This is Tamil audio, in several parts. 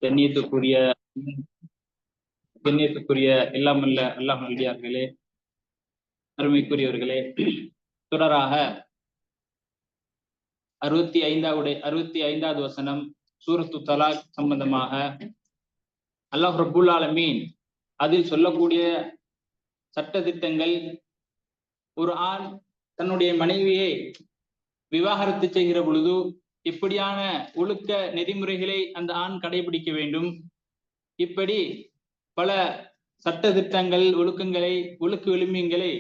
கண்ணியத்துக்குரிய கண்ணியத்துக்குரிய எல்லாம் அல்ல அல்லாஹ் நல்லடியார்களே, அருமைக்குரியவர்களே, தொடராக 65வது வசனம் சூரத்து தலாக் சம்பந்தமாக அல்லாஹ் ரப்புல் ஆலமீன் அதில் சொல்லக்கூடிய சட்ட திட்டங்கள், ஒரு ஆண் தன்னுடைய மனைவியை விவாகரத்து செய்கிற பொழுது இப்படியான ஒழுக்க நெறிமுறைகளை அந்த ஆண் கடைபிடிக்க வேண்டும். இப்படி பல சட்ட திட்டங்கள், ஒழுக்கங்களை, ஒழுக்க விழுமியங்களை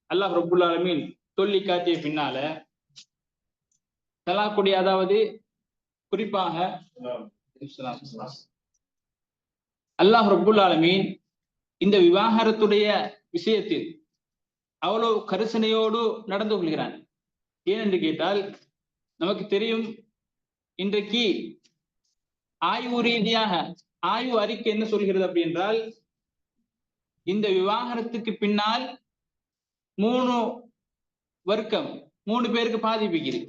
அல்லாஹ் ரப்புல் ஆலமீன் சொல்லி காட்டிய பின்னால தலாக்குடைய, அதாவது குறிப்பாக அல்லாஹ் ரப்புல் ஆலமீன் இந்த விவாகரத்துடைய விஷயத்தில் அவ்வளவு கரிசனையோடு நடந்து கொள்கிறான். ஏனென்று கேட்டால், நமக்கு தெரியும், இன்றைக்கு ஆய்வு ரீதியாக ஆய்வு அறிக்கை என்ன சொல்கிறது அப்படி என்றால், இந்த விவாகரத்துக்கு பின்னால் 3 வர்க்கம், 3 பேருக்கு பாதிப்புகிறது.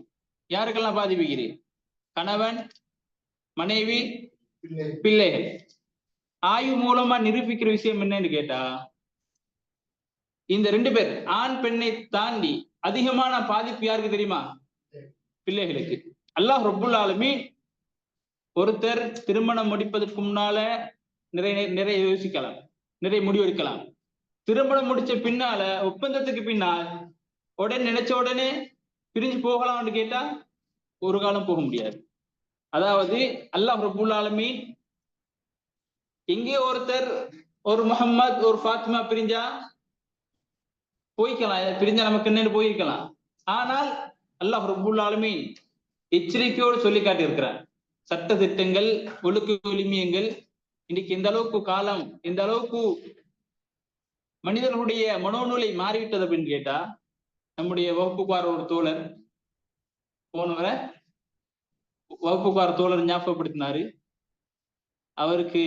யாருக்கெல்லாம் பாதிப்புகிறது? கணவன், மனைவி, பிள்ளைகள். ஆய்வு மூலமா நிரூபிக்கிற விஷயம் என்னன்னு கேட்டா, இந்த 2 பேர் ஆண் பெண்ணை தாண்டி அதிகமான பாதிப்பு யாருக்கு தெரியுமா? பிள்ளைகளுக்கு. அல்லாஹ் ரப்புல் ஆலமீன் ஒருத்தர் திருமணம் முடிப்பதற்கு முன்னால நிறைய யோசிக்கலாம், நிறைய முடிவெடுக்கலாம். திருமணம் முடிச்ச பின்னால, ஒப்பந்தத்துக்கு பின்னால் நினைச்ச உடனே பிரிஞ்சு போகலாம்னு கேட்டா ஒரு காலம் போக முடியாது. அதாவது அல்லாஹ் ரப்புல் ஆலமீன் எங்கே ஒருத்தர், ஒரு முஹம்மத், ஒரு ஃபாத்திமா பிரிஞ்சா போய்க்கலாம், பிரிஞ்சா நமக்கு என்னன்னு போயிருக்கலாம். ஆனால் அல்லாஹ் ரப்புல் ஆலமீன் எச்சரிக்கையோடு சொல்லி காட்டியிருக்கிறார். சட்ட திட்டங்கள், ஒழுக்க விழுமியங்கள் இன்னைக்கு எந்த அளவுக்கு காலம், எந்த அளவுக்கு மனிதர்களுடைய மனோநிலை மாறிவிட்டது அப்படின்னு கேட்டா, நம்முடைய வகுப்புக்கார ஒரு தோழர் போனவரை வகுப்புக்கார தோழர் ஞாபகப்படுத்தினாரு. அவருக்கு,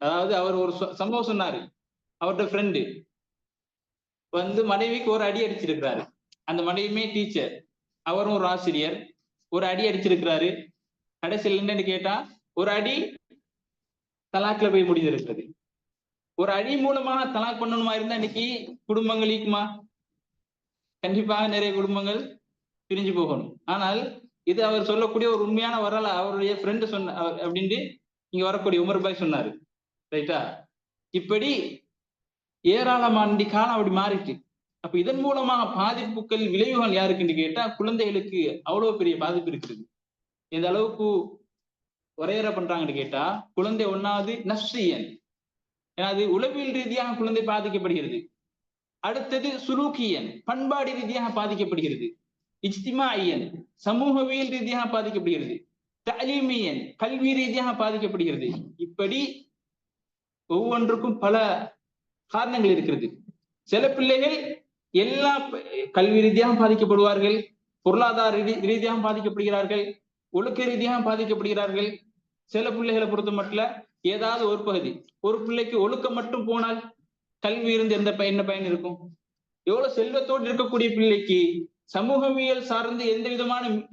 அதாவது அவர் ஒரு சம்பவம் சொன்னாரு. அவரோட ஃப்ரெண்டு வந்து மனைவிக்கு ஒரு அடி அடிச்சிருக்கிறாரு. அந்த மனைவியுமே டீச்சர், அவரும் ஒரு ஆசிரியர். ஒரு அடி அடிச்சிருக்கிறாரு. கடைசியில் என்னன்னு கேட்டா, ஒரு அடி தலாக்ல போய் முடிஞ்சிருக்கிறது. ஒரு அடி மூலமா தலாக் பண்ணணுமா இருந்தா இன்னைக்கு குடும்பங்கள் ஈக்குமா? கண்டிப்பாக நிறைய குடும்பங்கள் பிரிஞ்சு போகணும். ஆனால் இது அவர் சொல்லக்கூடிய ஒரு உண்மையான வரலாறு. அவருடைய ஃப்ரெண்டு சொன்ன அப்படின்ட்டு இங்க வரக்கூடிய உமர் பாய் சொன்னாரு. ரைட்டா? இப்படி ஏராளமான காலம் அப்படி மாறிட்டு, அப்ப இதன் மூலமாக பாதிப்புகள், விளைவுகள் யாருக்குன்னு கேட்டா குழந்தைகளுக்கு அவ்வளவு பெரிய பாதிப்பு இருக்குது. எந்த அளவுக்கு வரையறை பண்றாங்கன்னு கேட்டா, குழந்தை ஒன்னாவது நஃப்ஸியன், அது உளவியல் ரீதியாக குழந்தை பாதிக்கப்படுகிறது. அடுத்தது சுலூக்கியன், பண்பாடு ரீதியாக பாதிக்கப்படுகிறது. இஜ்திமாயியன், சமூகவியல் ரீதியாக பாதிக்கப்படுகிறது. தலீமியன், கல்வி ரீதியாக பாதிக்கப்படுகிறது. இப்படி ஒவ்வொன்றுக்கும் பல காரணங்கள் இருக்கிறது. சில பிள்ளைகள் எல்லா கல்வி ரீதியாக பாதிக்கப்படுவார்கள், பொருளாதார ரீதியாக பாதிக்கப்படுகிறார்கள், ஒழுக்க ரீதியாக பாதிக்கப்படுகிறார்கள். சில பிள்ளைகளை பொறுத்த மட்டும் ஏதாவது ஒரு பகுதி, ஒரு பிள்ளைக்கு ஒழுக்கம் மட்டும் போனால் கல்வி இருந்து என்ன பயன் இருக்கும்? எவ்வளவு செல்வத்தோடு இருக்கக்கூடிய பிள்ளைக்கு சமூகவியல் சார்ந்து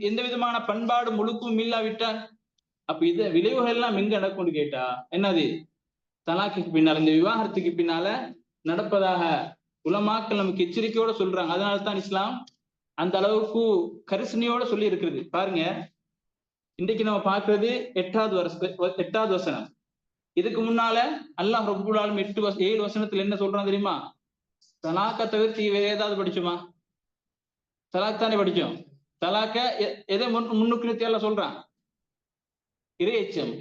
எந்த விதமான பண்பாடும் ஒழுக்கமும் இல்லாவிட்டால், அப்ப இது விளைவுகள் எல்லாம் எங்க நடக்கும்னு கேட்டா என்னது? தலாக்குக்கு பின்னால, இந்த விவாகரத்துக்கு பின்னால நடப்பதாக உலமாக்கள் நமக்கு எச்சரிக்கையோட சொல்றாங்க. அதனால்தான் இஸ்லாம் அந்த அளவுக்கு கரிசனையோட சொல்லி இருக்கிறது. பாருங்க, இன்றைக்கு நம்ம பார்க்கிறது 8வது வசனம். இதுக்கு முன்னால அல்லாஹ் ரப்புல் ஆலமீன் 7 வசனத்துல என்ன சொல்றான் தெரியுமா? தலாக்க தவிர்த்து வேற ஏதாவது படிச்சோமா? தலாக் தானே படிச்சோம். தலாக்க எதை முன்னுக்கு நிறுத்தி எல்லாம் சொல்றான்? இறையச்சம்,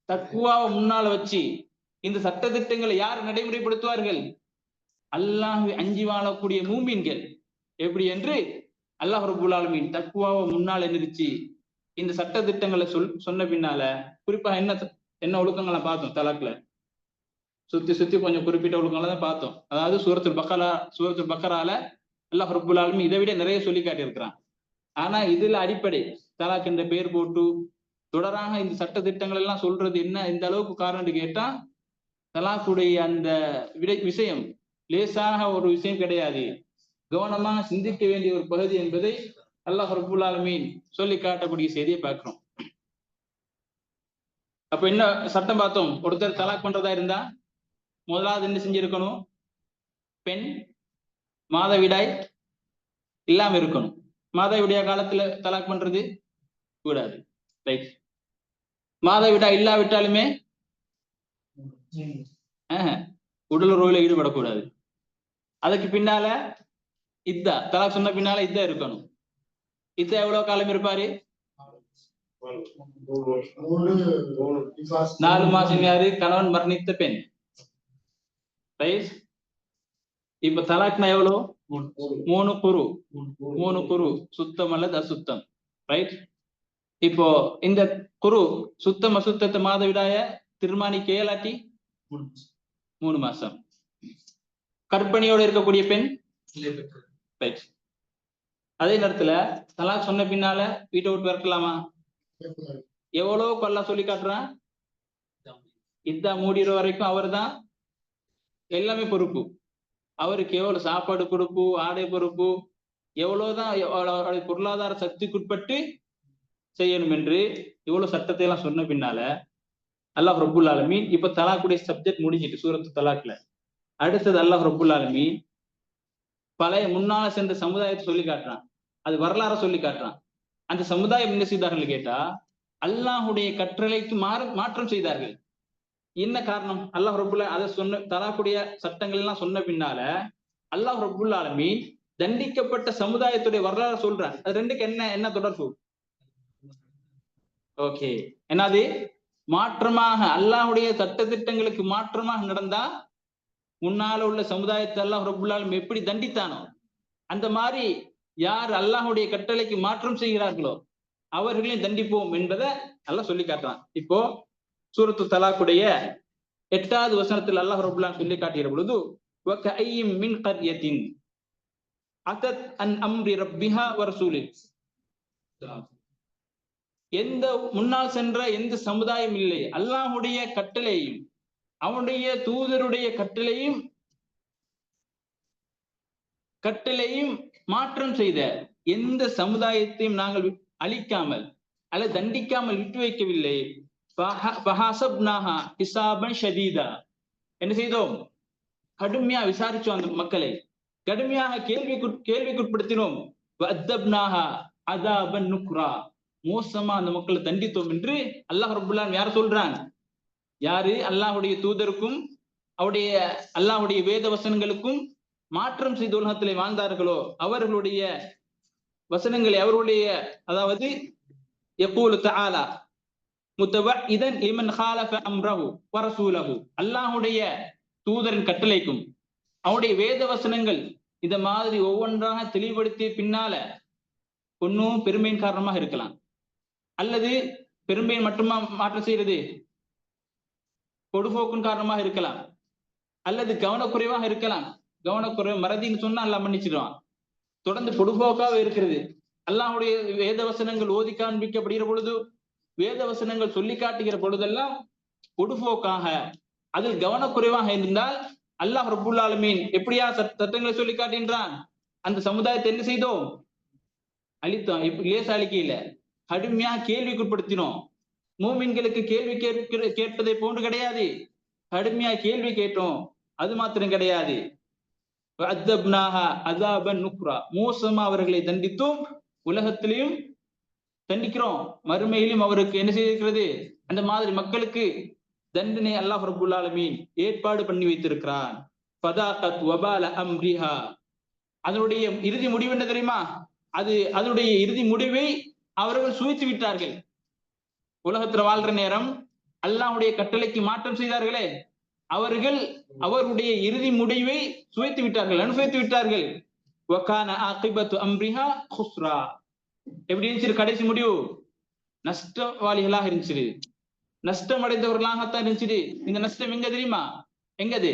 தக்குவாவை முன்னால வச்சு இந்த சட்ட திட்டங்களை யார் நடைமுறைப்படுத்துவார்கள்? அல்லாஹ்வை அஞ்சி வாழக்கூடிய மூமின்கள். எப்படி என்று அல்லாஹ் ரப்புல் ஆலமீன் தக்குவாவை முன்னால நிறுத்தி இந்த சட்ட திட்டங்களை சொன்ன பின்னால குறிப்பா என்ன ஒழுக்கங்களை பார்த்தோம்? தலாக்ல சுத்தி கொஞ்சம் குறிப்பிட்ட ஒழுக்கங்களை தான் பார்த்தோம். அதாவது சூரத்துல் பக்கரால அல்லாஹ் ரப்புல் ஆலமீன் இதை விட நிறைய சொல்லி காட்டியிருக்கிறான். ஆனா இதுல அடிப்படை தலாக் என்ற பெயர் போட்டு தொடராக இந்த சட்ட திட்டங்கள் எல்லாம் சொல்றது என்ன, இந்த அளவுக்கு காரணம் கேட்டா, தலாக்குடைய அந்த விஷயம் லேசான ஒரு விஷயம் கிடையாது. கவனமாக சிந்திக்க வேண்டிய ஒரு பகுதி என்பதை அல்லாஹ் ரப்புல் ஆலமீன் சொல்லி காட்டக்கூடிய செய்தியை பார்க்கிறோம். அப்ப என்ன சட்டம் பார்த்தோம்? ஒருத்தர் தலாக் பண்றதா இருந்தா முதலாவது என்ன செஞ்சிருக்கணும்? பெண் மாதவிடாய் இல்லாம இருக்கணும். மாதவிடாய் காலத்துல தலாக் பண்றது கூடாது. ரைட். மாதவிடாய் இல்லாவிட்டாலுமே உடலுறவுல ஈடுபடக்கூடாது. அதுக்கு பின்னால இத்தா, தலாக் சொன்ன பின்னால இத்தா இருக்கணும். இத்தா எவ்வளவு காலம் இருப்பாரு? 4 மாசம். யாரு? கணவன் மரணித்த பெண். ரைட். இப்ப தலாக்னா எவ்வளவு? 3 குரு. 3 குரு, சுத்தம் அல்லது அசுத்தம். ரைட். இப்போ இந்த குரு சுத்தம் அசுத்தத்தை மாதவிடாய தீர்மானிக்க இயலாட்டி 3 மாசம். கற்பனையோடு இருக்கக்கூடிய பெண் ரைட். அதே நேரத்துல தலாக் சொன்ன பின்னால வீட்டை விட்டு விரட்டலாமா? எவ்வளவு கொல்லா சொல்லி காட்டுறான்? இத்தா மூடிற வரைக்கும் அவர் தான் எல்லாமே பொறுப்பு. அவருக்கு எவ்வளவு சாப்பாடு பொறுப்பு, ஆடை பொறுப்பு, எவ்வளவுதான் பொருளாதார சக்திக்குட்பட்டு செய்யணும் என்று இவ்வளவு சட்டத்தை எல்லாம் சொன்ன பின்னால அல்லாஹ் ரப்புல் ஆலமீன் இப்ப தலாக்குடைய சப்ஜெக்ட் முடிஞ்சிட்டு சூரத்து தலாக்ல. அடுத்தது அல்லாஹ் ரப்புல் ஆலமீன் பழைய முன்னால சென்ற சமுதாயத்தை சொல்லி காட்டுறான். அது வரலாற சொல்லி காட்டுறான். அந்த சமுதாயம் என்ன செய்தார்கள் கேட்டா, அல்லாஹுடைய கட்டளைக்கு மாற்றம் செய்தார்கள். என்ன காரணம்? அல்லாஹ் ரப்புல் அதை சொன்ன தலாக்குடைய சட்டங்கள் எல்லாம் சொன்ன பின்னால அல்லாஹ் ரப்புல் ஆலமீன் தண்டிக்கப்பட்ட சமுதாயத்துடைய வரலாறு சொல்றான். அது ரெண்டுக்கு என்ன தொடர்பு? ஓகே, என்னது? மாற்றமாக அல்லாஹுடைய சட்ட திட்டங்களுக்கு மாற்றமாக நடந்தா முன்னால உள்ள சமுதாயத்தை அல்லாஹ் ரப்புல் ஆலமீன் எப்படி தண்டித்தானோ அந்த மாதிரி யார் அல்லாஹுடைய கட்டளைக்கு மாற்றம் செய்கிறார்களோ அவர்களையும் தண்டிப்போம் என்பதை அல்லாஹ் சொல்லி காட்டுறான். இப்போ சூரத்து தலாக்குடைய 8வது வசனத்தில் அல்லாஹ் ரப்புல் ஆலமீன் சொல்லி காட்டுகிற பொழுது வகஅய்யிம் மின் கர்யத்தின் அதத் அன் அம்ரி ரப்பிஹா வ ரசூலிஹி, எந்த முன்னால் சென்ற எந்த சமுதாயம் இல்லை அல்லாஹுடைய கட்டளையும் அவனுடைய தூதருடைய கட்டளையும் மாற்றம் செய்த எந்த சமுதாயத்தையும் நாங்கள் அழிக்காமல் அல்லது தண்டிக்காமல் விட்டு வைக்கவில்லை. என்ன செய்தோம்? கடுமையா விசாரிச்சோம், அந்த மக்களை கடுமையாக கேள்விக்குட்படுத்தினோம். மோசமா அந்த மக்களை தண்டித்தோம் என்று அல்லாஹ் ரப்புல் ஆலமீன் யார் சொல்றான்? யாரு அல்லாஹுடைய தூதருக்கும் அவருடைய அல்லாஹுடைய வேத வசனங்களுக்கும் மாற்றம் செய்த உலகத்திலே வாழ்ந்தார்களோ அவர்களுடைய வசனங்களை அவர்களுடைய, அதாவது யகூலு தஆலா முத்தவஇதன் லிமன் காலஃப அம்ரஹு வ ரசூலஹு, அல்லாஹுடைய தூதரின் கட்டளைக்கும் அவருடைய வேத வசனங்கள் இந்த மாதிரி ஒவ்வொன்றாக தெளிவுபடுத்திய பின்னால ஒன்னும் பெருமையின் காரணமாக இருக்கலாம், அல்லது பெருமையின் மட்டுமா மாற்றம் செய்யறது பொடுபோக்கின் காரணமாக இருக்கலாம், அல்லது கவனக்குறைவாக இருக்கலாம். கவனக்குறைவு மறதின்னு சொன்னா அல்லாஹ் மன்னிச்சிடுவான். தொடர்ந்து பொடுபோக்காக இருக்கிறது. அல்லாஹுடைய வேத வசனங்கள் ஓதி காண்பிக்கப்படுகிற பொழுது, வேத வசனங்கள் சொல்லி காட்டுகிற பொழுதெல்லாம் பொடுபோக்காக அதில் கவனக்குறைவாக இருந்தால் அல்லாஹ் ரப்புல் ஆலமீன் எப்படியா சட்டங்களை சொல்லி காட்டுகின்றான்? அந்த சமுதாயத்தை என்ன செய்தோம்? அழித்தோம். லேச அழிக்கையில கடுமையாக கேள்விக்குட்படுத்தினோம். மூமின்களுக்கு கேள்வி கேட்பதை போன்று கிடையாது, கடுமையா கேள்வி கேட்டோம். அது மாத்திரம் கிடையாது, மோசமா அவர்களை தண்டித்தோம். உலகத்திலையும் தண்டிக்கிறோம், மறுமையிலும் அவருக்கு என்ன செய்திருக்கிறது? அந்த மாதிரி மக்களுக்கு தண்டனை அல்லாஹ் ரப்புல் ஆலமீன் ஏற்பாடு பண்ணி வைத்திருக்கிறான். அதனுடைய இறுதி முடிவு என்ன தெரியுமா? அதனுடைய இறுதி முடிவை அவர்கள் சுவைத்து விட்டார்கள். உலகத்துல வாழ்ற நேரம் அல்லாஹ்வுடைய கட்டளைக்கு மாற்றம் செய்தார்களே, அவர்கள் அவருடைய இறுதி முடிவை சுவைத்து விட்டார்கள், அனுபவித்து விட்டார்கள். எப்படி இருந்துச்சு கடைசி முடிவு? நஷ்டவாளிகளாக இருந்துச்சு, நஷ்டம் அடைந்தவர்களாகத்தான் இருந்துச்சு. இந்த நஷ்டம் எங்க தெரியுமா? எங்கது?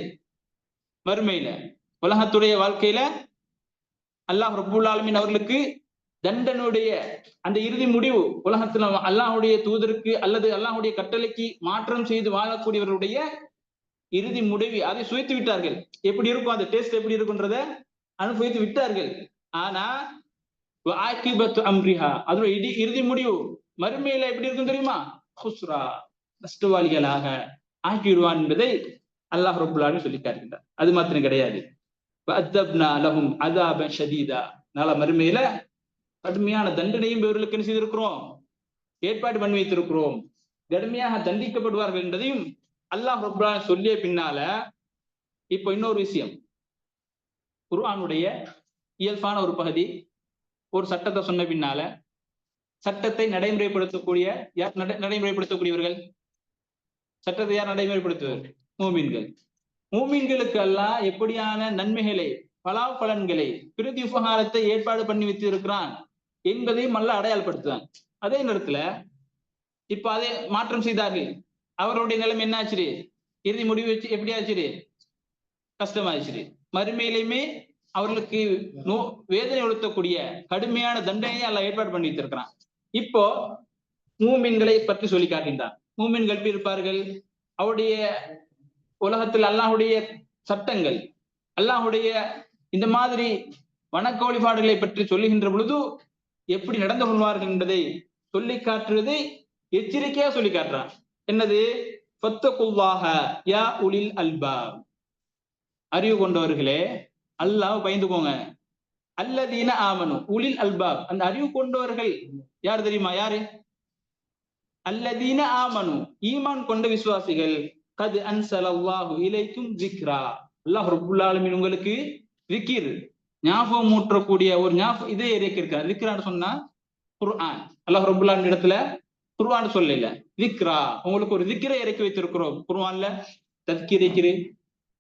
மறுமையில. உலகத்துடைய வாழ்க்கையில அல்லாஹ் ரப்புல் ஆலமீன் அவர்களுக்கு தண்டனுடைய அந்த இறுதி முடிவு உலகத்துல அல்லாஹுடைய தூதருக்கு அல்லது அல்லாஹுடைய கட்டளைக்கு மாற்றம் செய்து வாழக்கூடியவர்களுடைய இறுதி முடிவு அதை சுவைத்து விட்டார்கள். எப்படி இருக்கும் அந்த டேஸ்ட், எப்படி இருக்குன்றத அனுபவித்து விட்டார்கள். ஆனா அதோட இறுதி முடிவு மறுமையில எப்படி இருக்கும் தெரியுமா? ஹுஸ்ரா, நஷ்டவாளிகளாக ஆக்கிவிடுவான் என்பதை அல்லாஹ் ரப்புல் ஆலமீன் சொல்லி காட்டுகின்றார். அது மாத்திரம் கிடையாது, நாள மறுமையில கடுமையான தண்டனையும் இவர்களுக்கு என்ன செய்திருக்கிறோம், ஏற்பாடு பண்ணி வைத்திருக்கிறோம், கடுமையாக தண்டிக்கப்படுவார்கள் என்பதையும் அல்லாஹ் ரப்புல் ஆலமீன் சொல்லிய பின்னால இப்போ இன்னொரு விஷயம், குர்ஆனுடைய இயல்பான ஒரு பகுதி, ஒரு சட்டத்தை சொன்ன பின்னால சட்டத்தை நடைமுறைப்படுத்தக்கூடியவர்கள், சட்டத்தை யார் நடைமுறைப்படுத்துவார்கள்? மூமின்கள். மூமின்களுக்கு அல்லாஹ் எப்படியான நன்மைகளை, பலாபலன்களை, பிரதி உபகாரத்தை ஏற்பாடு பண்ணி வைத்து இருக்கிறான் என்பதையும் அல்லாஹ் அடையாளப்படுத்துவான். அதே நேரத்துல இப்ப அதே மாற்றம் செய்தார்கள், அவருடைய நிலைமை என்ன ஆச்சு? இறுதி முடிவு வச்சு எப்படி ஆச்சு? கஷ்டமாயிடுச்சு. மறுமையிலுமே அவர்களுக்கு வேதனை உறுத்தக்கூடிய கடுமையான தண்டனையை அல்லாஹ் ஏற்பாடு பண்ணி வைத்திருக்கிறான். இப்போ மூமின்களை பற்றி சொல்லி காட்டுகின்றான். மூமின்கள் எப்படி இருப்பார்கள்? அவருடைய உலகத்தில் அல்லாஹுடைய சட்டங்கள், அல்லாஹுடைய இந்த மாதிரி வணக்க வழிபாடுகளை பற்றி சொல்லுகின்ற பொழுது எப்படி நடந்து கொள்வார்கள் என்பதை சொல்லி காட்டுவதை எச்சரிக்கையா சொல்லி காட்டுறான். என்னது? ஃபத்தகுல்லாஹ யா உலில் அல்பாப், அறிவு கொண்டவர்களே அல்லாஹ் பயந்துக்கோங்க. அல்லதீன ஆமனு, உலில் அல்பாப், அந்த அறிவு கொண்டவர்கள் யார் தெரியுமா? யாரு? அல்லதீன ஆமனு, ஈமான் கொண்ட விசுவாசிகள். கத் அன்ஸலல்லாஹு இலைக்கும் ஸிக்ரா, அல்லாஹ் ரப்புல் ஆலமீன் உங்களுக்கு ஸிக்ர், ஞாபகம் ஊற்றக்கூடிய ஒரு இதை இறக்கியிருக்கார். ஸிக்ரான்னு சொன்னா குர்ஆன். அல்லாஹ் ரப்புல் ஆலமீன் இடத்துல குர்ஆன் சொல்லல, ஸிக்ரா, உங்களுக்கு ஒரு ஸிக்ரை இறக்கி வைத்திருக்கிறோம். குர்ஆன்ல தஸ்கீர் இருக்கிறது,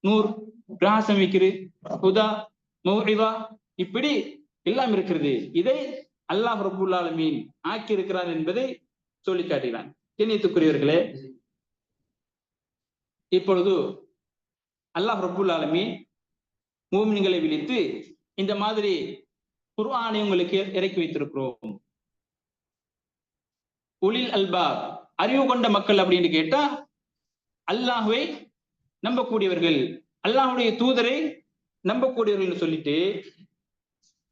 நூர், பிரகாசம் இருக்கிறது, ஹுதா, மௌஇதா, இப்படி எல்லாம் இருக்கிறது. இதை அல்லாஹ் ரப்புல் ஆலமீன் ஆக்கி இருக்கிறார் என்பதை சொல்லி காட்டுகிறான். கண்ணியத்துக்குரியவர்களே, இப்பொழுது அல்லாஹ் ரப்புல் ஆலமீன் மூமின்களை விழித்து இந்த மாதிரி குர்ஆனை உங்களுக்கு இறக்கி வைத்திருக்கிறோம். உலில் அல்பாப், அறிவு கொண்ட மக்கள் அப்படின்னு கேட்டா அல்லாஹ்வை நம்பக்கூடியவர்கள், அல்லாஹ்வுடைய தூதரை நம்பக்கூடியவர்கள் சொல்லிட்டு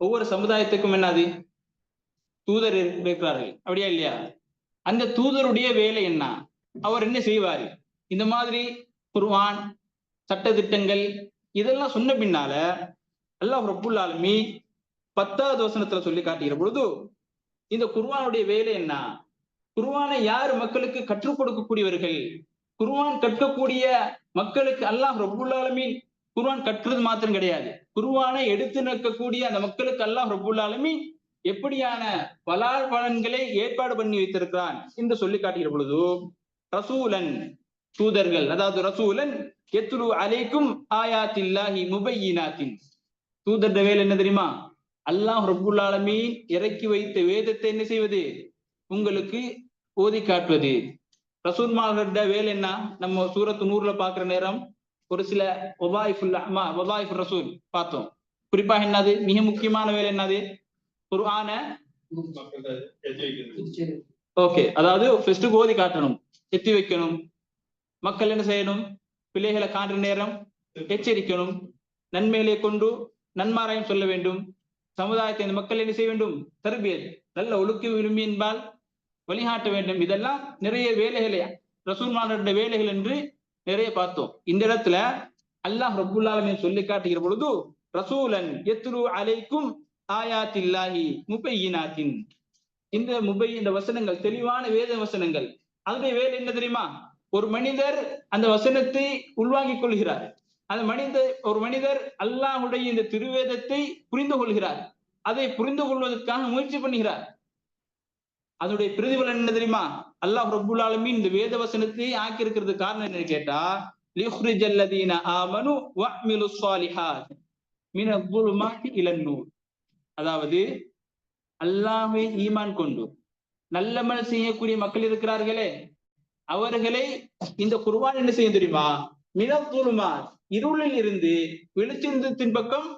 ஒவ்வொரு சமுதாயத்துக்கும் என்னது? தூதர் இருக்கிறார்கள், அப்படியா இல்லையா? அந்த தூதருடைய வேலை என்ன? அவர் என்ன செய்வார்? இந்த மாதிரி குர்ஆன், சட்ட திட்டங்கள் இதெல்லாம் சொன்ன பின்னால அல்லாஹ் ரப்புல் ஆலமீன் 10வது வசனத்துல சொல்லி காட்டுகிற பொழுது இந்த குர்ஆனுடைய வேலை என்ன, குர்ஆனை யார் மக்களுக்கு கற்றுக் கொடுக்கக்கூடியவர்கள், குர்ஆன் கற்கக்கூடிய மக்களுக்கு அல்லாஹ் ரப்புல் ஆலமீன் குர்ஆன் கற்றுறது மாத்திரம் கிடையாது, குர்ஆனை எடுத்து நிற்கக்கூடிய அந்த மக்களுக்கு அல்லாஹ் ரப்புல் ஆலமீன் எப்படியான பலன்களை ஏற்பாடு பண்ணி வைத்திருக்கிறான் என்று சொல்லி காட்டுகிற பொழுது ரசூலன், தூதர்கள், அதாவது ரசூலன் யத்லு அலைக்கும் ஆயாத்தில்லாஹி முபையினாத்தின், தூதர் வேலை என்ன தெரியுமா? அல்லாஹ் ரப்புல் ஆலமீன் இறக்கி வைத்த வேதத்தை என்ன செய்வது? உங்களுக்கு ஓதி காட்டுவது. ரசூல்மார்களோட வேலை என்ன? நம்ம சூரத்து நூறுல பாக்குற நேரம் ஒரு சில வதாயிஃபுல் ரசூல் பார்த்தோம். குறிப்பாக என்னது? மிக முக்கியமான வேலை என்னது? குர்ஆன ஓகே, அதாவது ஃபர்ஸ்ட் ஓதி காட்டணும், எத்தி வைக்கணும், மக்கள் என்ன செய்யணும்? பிள்ளைகளை காண்ற நேரம் எச்சரிக்கணும், நன்மைகளை கொண்டு நன்மாராயம் சொல்ல வேண்டும், சமுதாயத்தை இந்த மக்கள் என்ன செய்ய வேண்டும்? தர்பியத், நல்ல ஒழுக்க விரும்பி என்பால் வழிகாட்ட வேண்டும். இதெல்லாம் நிறைய வேலைகளை, ரசூல்மார்களுடைய வேலைகள் என்று நிறைய பார்த்தோம். இந்த இடத்துல அல்லாஹ் ரப்புல் ஆலமீன் சொல்லி காட்டுகிற பொழுது ரசூலன் யத்லு அலைக்கும் ஆயாத்தில்லாஹி முபையினாத்தின், இந்த வசனங்கள் தெளிவான வேத வசனங்கள். அதனுடைய வேலை என்ன தெரியுமா? ஒரு மனிதர் அந்த வசனத்தை உள்வாங்கிக் கொள்கிறார், ஒரு மனிதர் அல்லாஹ்வுடைய இந்த திருவேதத்தை புரிந்து கொள்கிறார், அதை புரிந்து கொள்வதற்காக முயற்சி பண்ணுகிறார். அதனுடைய பிரதிபலன் என்ன தெரியுமா? அல்லாஹ் ரப்புல் ஆலமீன் இந்த வேத வசனத்தை ஆக்கி இருக்கிறது காரணம் என்னன்னு கேட்டா லியுக்ரிஜல்லதீன ஆமனு வஅமிலுஸ் ஸாலிஹாத் மினல் ஸுலுமாத்தி இலன் நூர், அதாவது அல்லாஹ்வை ஈமான் கொண்டு நல்லமல் செய்யக்கூடிய மக்கள் இருக்கிறார்களே, அவர்களை இந்த குர்ஆன் என்ன செய்யும் தெரியுமா? மினல் ஸுலுமாத், இருளில் இருந்து வெளிச்சத்தின் பக்கம்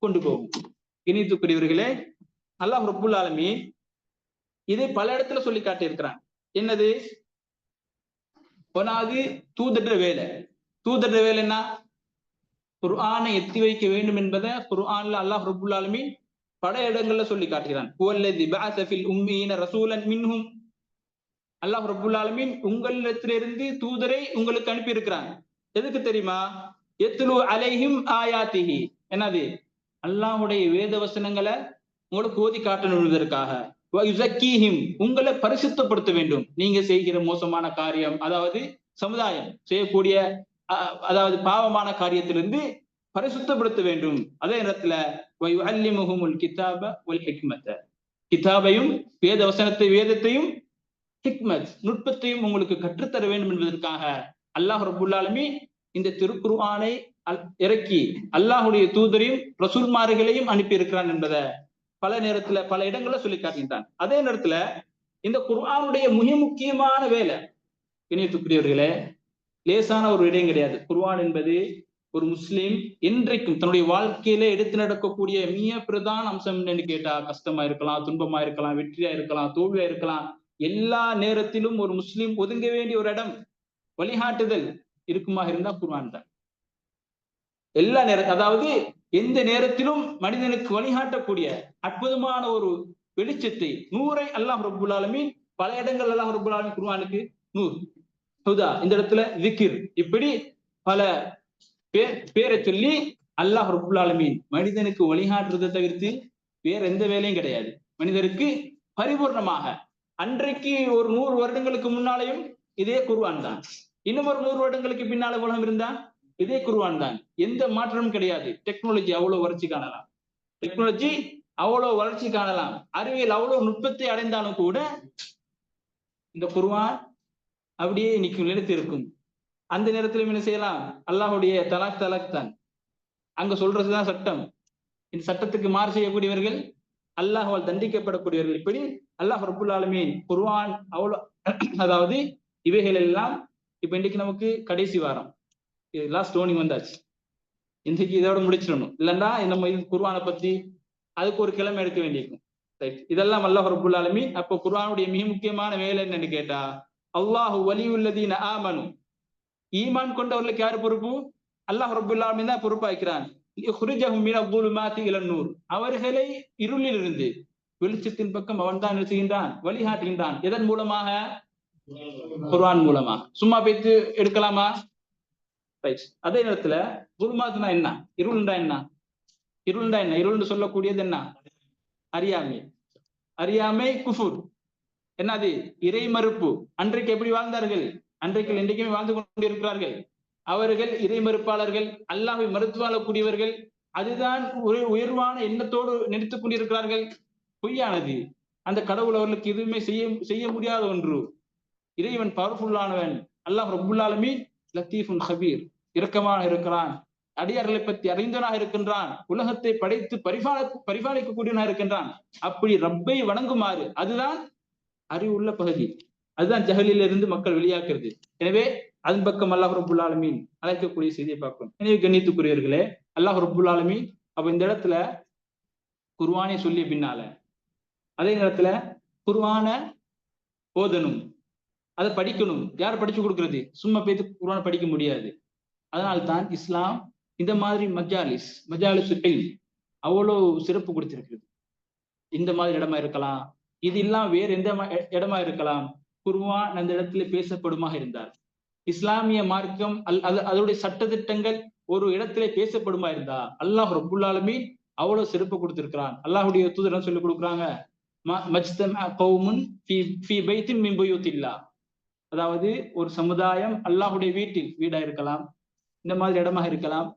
கொண்டு போகும். இனித்துக்குரியவர்களே, அல்லாஹ் ரப்புல் ஆலமீன் இதை பல இடத்துல சொல்லி காட்டி இருக்கிறான். என்னது? ஒன்னாவது தூதர் வேலை. தூதர் வேலை என்ன? குர்ஆனை எத்தி வைக்க வேண்டும் என்பதை குர்ஆன்ல அல்லாஹ் ரப்புல் ஆலமீன் பல இடங்கள்ல சொல்லி காட்டுகிறான். ஹுவல்லதி பஅஸ ஃபில் உம்மீன ரசூலன் மின்ஹும் அல்லாஹ் ரப்புல் ஆலமீன் உங்களிடத்திலிருந்து தூதரை உங்களுக்கு அனுப்பி இருக்கிறான். எதுக்கு தெரியுமா? எத்லு அலைஹிம் ஆயாத்திஹி, என்னது? அல்லாஹ்வுடைய வேத வசனங்களை உங்களுக்கு ஓதி காட்டணுவதற்காக. யுஸக்கீஹிம், உங்களை பரிசுத்தப்படுத்த வேண்டும். நீங்க செய்கிற மோசமான காரியம், அதாவது சமுதாயம் செய்யக்கூடிய அதாவது பாவமான காரியத்திலிருந்து பரிசுத்தப்படுத்த வேண்டும். அதே நேரத்துல வயுஅல்லிமுஹுமுல் கிதாப வல் ஹிக்மத, கிதாபையும் வேத வசனத்தை வேதத்தையும் ஹிக்மத் நுட்பத்தையும் உங்களுக்கு கற்றுத்தர வேண்டும் என்பதற்காக அல்லாஹ் ரப்புல் ஆலமீன் இந்த திருக்குர்ஆனை இறக்கி அல்லாஹுடைய தூதரையும் ரசூல்மார்களையும் அனுப்பி இருக்கிறான் என்பதை பல நேரத்துல பல இடங்கள்ல சொல்லி காட்டுகின்றான். அதே நேரத்துல இந்த குர்ஆனுடைய மிக முக்கியமான வேலை, இணையத்துக்குரியவர்களே, லேசான ஒரு இடம் கிடையாது. குர்ஆன் என்பது ஒரு முஸ்லிம் இன்றைக்கும் தன்னுடைய வாழ்க்கையில எடுத்து நடக்கக்கூடிய மிக பிரதான அம்சம் என்னன்னு கேட்டா, கஷ்டமா இருக்கலாம், துன்பமா இருக்கலாம், வெற்றியா இருக்கலாம், தோல்வியா இருக்கலாம், எல்லா நேரத்திலும் ஒரு முஸ்லிம் ஒதுங்க வேண்டிய ஒரு இடம், வழிகாட்டுதல் இருக்குமா இருந்தா குர்ஆன் தான். எல்லா நேரம், அதாவது எந்த நேரத்திலும் மனிதனுக்கு வழிகாட்டக்கூடிய அற்புதமான ஒரு வெளிச்சத்தை, நூரை அல்லாஹ் ரப்புல் ஆலமீன் பல இடங்கள் அல்லாஹ் ரப்புல் ஆலமீன் குர்ஆனுக்கு நூர், ஹுதா, இந்த இடத்துல திக்ர், இப்படி பல பேரை சொல்லி அல்லாஹ் ரப்புல் ஆலமீன் மனிதனுக்கு வழிகாட்டுறதை தவிர்த்து வேற எந்த வேலையும் கிடையாது. மனிதருக்கு பரிபூர்ணமாக அன்றைக்கு ஒரு 100 வருடங்களுக்கு முன்னாலேயும் இதே குர்ஆன் தான், இன்னும் ஒரு 100 வருடங்களுக்கு பின்னால உலகம் இருந்தா இதே குர்ஆன் தான். எந்த மாற்றமும் கிடையாது. டெக்னாலஜி அவ்வளவு வளர்ச்சி காணலாம், டெக்னாலஜி அவ்வளவு வளர்ச்சி காணலாம், அறிவியல் அவ்வளவு நுட்பத்தை அடைந்தாலும் கூட இந்த குர்ஆன் அப்படியே இன்னைக்கு நிலைத்து இருக்கும். அந்த நேரத்திலும் என்ன செய்யலாம்? அல்லாஹுடைய தலாக் தான், அங்க சொல்றதுதான் சட்டம். இந்த சட்டத்துக்கு மாறு செய்யக்கூடியவர்கள் அல்லாஹ்வால் தண்டிக்கப்படக்கூடியவர்கள். இப்படி அல்லாஹ் ரப்புல் ஆலமீன் குர்ஆன் அவ்வளவு, அதாவது இவைகள் எல்லாம் இப்ப இன்னைக்கு நமக்கு கடைசி வாரம், லாஸ்ட் டோனிங் வந்தாச்சு, இன்றைக்கு இதோட முடிச்சிடணும். இல்லைன்னா நம்ம குர்ஆனை பத்தி அதுக்கு ஒரு கிழமை எடுக்க வேண்டியிருக்கும். இதெல்லாம் அல்லாஹ் ரப்புல் ஆலமீன். அப்போ குர்ஆனுடைய மிக முக்கியமான வேலை என்னன்னு கேட்டா, அல்லாஹு வலியுல்லதீன ஆமனு, ஈமான் கொண்டவர்களுக்கு யாரு பொறுப்பு? அல்லாஹ் ரப்புல் ஆலமீன் தான் பொறுப்பாக்கிறான். யுக்ரிஜஹும் மினல் ظுலுமாத்தி இலன் நூர், அவர்களை இருளில் இருந்து வெளிச்சத்தின் பக்கம் அவன் தான் செய்கின்றான், வழிகாட்டுகின்றான். எதன் மூலமாக? குர்ஆன் மூலமா. சும்மா பேத்து எடுக்கலாமா? அதே நேரத்துல ظுலுமாத்னா என்ன? இருள்ண்டா என்ன? இருள்ண்டா என்ன? இருள்னு சொல்லக்கூடியது என்ன? அறியாமை. அறியாமை குஃபுர், என்னது? இறை மறுப்பு. அன்றைக்கு எப்படி வாழ்ந்தார்கள்? அன்றைக்கு இன்றைக்குமே வாழ்ந்து கொண்டிருக்கிறார்கள். அவர்கள் இறை மறுப்பாளர்கள், அல்லாஹ்வை மறுத்து வாழக்கூடியவர்கள். அதுதான் ஒரு உயர்வான எண்ணத்தோடு நினைத்துக் கொண்டிருக்கிறார்கள். பொய்யானது. அந்த கடவுள் அவர்களுக்கு எதுவுமே செய்ய முடியாத ஒன்று. இறைவன் பவர்ஃபுல்லானவன். அல்லாஹ் ரப்புல் ஆலமீன் லத்தீஃபுன் ஹபீர், இரக்கமாக இருக்கிறான், அடியார்களை பற்றி அறிந்தவனாக இருக்கின்றான், உலகத்தை படைத்து பரிபாலிக்கக்கூடியவனாக இருக்கின்றான். அப்படி ரப்பை வணங்குமாறு, அதுதான் அறிவுள்ள பகுதி, அதுதான் ஜஹலில் இருந்து மக்கள் வெளியாக்குறது. எனவே அதன் பக்கம் அல்லாஹ் ரப்புல் ஆலமீன் அழைக்கக்கூடிய செய்தியை பார்க்கணும். எனவே கண்ணியத்துக்குரியவர்களே, அல்லாஹ் ரப்புல் ஆலமீன் அப்ப இந்த இடத்துல குர்ஆனை சொல்லிய பின்னால அதே நேரத்துல குர்ஆனை ஓதணும், அதை படிக்கணும். யார் படிச்சு கொடுக்கறது? சும்மா பேத்து குர்ஆனை படிக்க முடியாது. அதனால்தான் இஸ்லாம் இந்த மாதிரி மஜாலிஸ் அவ்வளவு சிறப்பு கொடுத்திருக்கிறது. இந்த மாதிரி இடமா இருக்கலாம், இது இல்லாம வேற எந்த இடமா இருக்கலாம், குர்ஆன் அந்த இடத்துல பேசப்படுமாக இருந்தார். இஸ்லாமிய மார்க்கம் அதோடைய சட்டதிட்டங்கள் ஒரு இடத்திலே பேசப்படுமா இருந்தா அல்லாஹ் ரப்புல் ஆலமீன் அவ்வளவு சிறப்பு கொடுத்திருக்கிறான். அல்லாஹுடைய தூதர் சொல்லி கொடுக்குறாங்க, அதாவது ஒரு சமுதாயம் அல்லாஹுடைய வீடா இருக்கலாம், இந்த மாதிரி இடமாக இருக்கலாம்,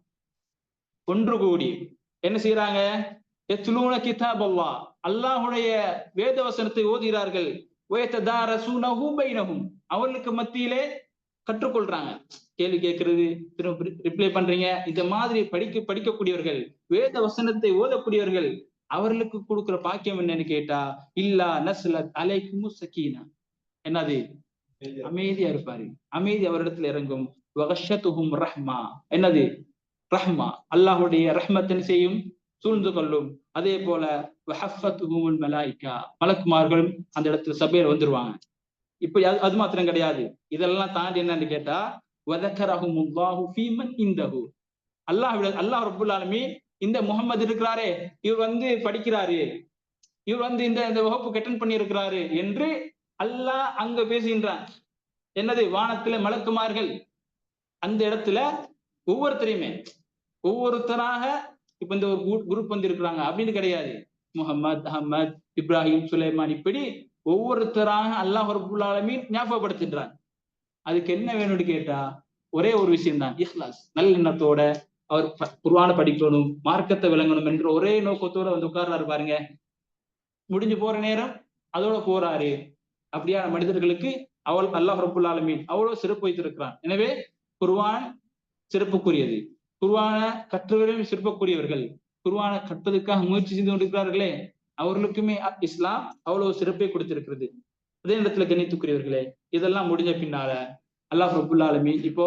ஒன்று கூடி என்ன செய்யறாங்க? யத்லூன கிதாப் அல்லாஹ், அல்லாஹுடைய வேத வசனத்தை ஓதுகிறார்கள். வயததாரஸூனஹு பைனஹும், அவர்களுக்கு மத்தியிலே கற்றுக்கொள்றாங்க. கேள்வி கேட்கறது, திரும்ப ரிப்ளை பண்றீங்க. இந்த மாதிரி படிக்கக்கூடியவர்கள், வேத வசனத்தை ஓதக்கூடியவர்கள், அவர்களுக்கு கொடுக்கிற பாக்கியம் என்னன்னு கேட்டா, இல்லா நஸ்லத் அலைக்கும் சக்கீனா, என்னது? அமைதியா இருப்பாரு, அமைதி அவரிடத்துல இறங்கும். வகஷத்துஹும் ரஹ்மா, என்னது? ரஹ்மா, அல்லாஹுடைய ரஹ்மத்தின் செய்யும், சூழ்ந்து கொள்ளும். அதே போல வஹஃபத்துஹுமுல் மலாயிகா, மலக்குமார்களும் அந்த இடத்துல சபையில வந்துருவாங்க. இப்ப அது மாத்திரம் கிடையாது, இதெல்லாம் தாண்டி என்னன்னு கேட்டா, வதக்கரஹுமுல்லாஹு ஃபீமன் இந்தஹு, அல்லாஹ் ரப்புல் ஆலமீன் இந்த முஹம்மது இருக்கிறாரே, இவர் படிக்கிறாரு, இவர் இந்த வகுப்புக்கு அட்டெண்ட் பண்ணி இருக்கிறாரு என்று அல்லாஹ் அங்க பேசுகின்றான். என்னது? வானத்துல மலக்குமார்கள் அந்த இடத்துல ஒவ்வொருத்தராக இப்ப இந்த ஒரு குரூப் வந்து இருக்கிறாங்க அப்படின்னு கிடையாது. முகமது, அஹமத், இப்ராஹிம், சுலைமான், இப்படி ஒவ்வொருத்தராக அல்லாஹ் ரப்புல் ஆலமீன் ஞாபகப்படுத்துகின்றான். அதுக்கு என்ன வேணும்னு கேட்டா ஒரே ஒரு விஷயம் தான், இஹ்லாஸ். நல்லெண்ணத்தோட அவர் குர்ஆனை படிக்கணும், மார்க்கத்தை விளங்கணும் என்ற ஒரே நோக்கத்தோட வந்து உட்கார்றாரு பாருங்க. முடிஞ்சு போற நேரம் அதோட போறாரு. அப்படியான மனிதர்களுக்கு அல்லாஹ் ரப்புல் ஆலமீன் அவ்வளவு சிறப்பு வைத்திருக்கிறான். எனவே குர்ஆன் சிறப்புக்குரியது. குர்ஆனை கற்றவர்களும் சிறப்புக்குரியவர்கள். குர்ஆனை கற்பதற்காக முயற்சி செய்து கொண்டிருக்கிறார்களே, அவர்களுக்குமே இஸ்லாம் அவ்வளவு சிறப்பை கொடுத்திருக்கிறது. அதே இடத்துல கணித்துக்குரியவர்களே, இதெல்லாம் முடிஞ்ச பின்னால அல்லாஹ் ரப்புல் ஆலமீன் இப்போ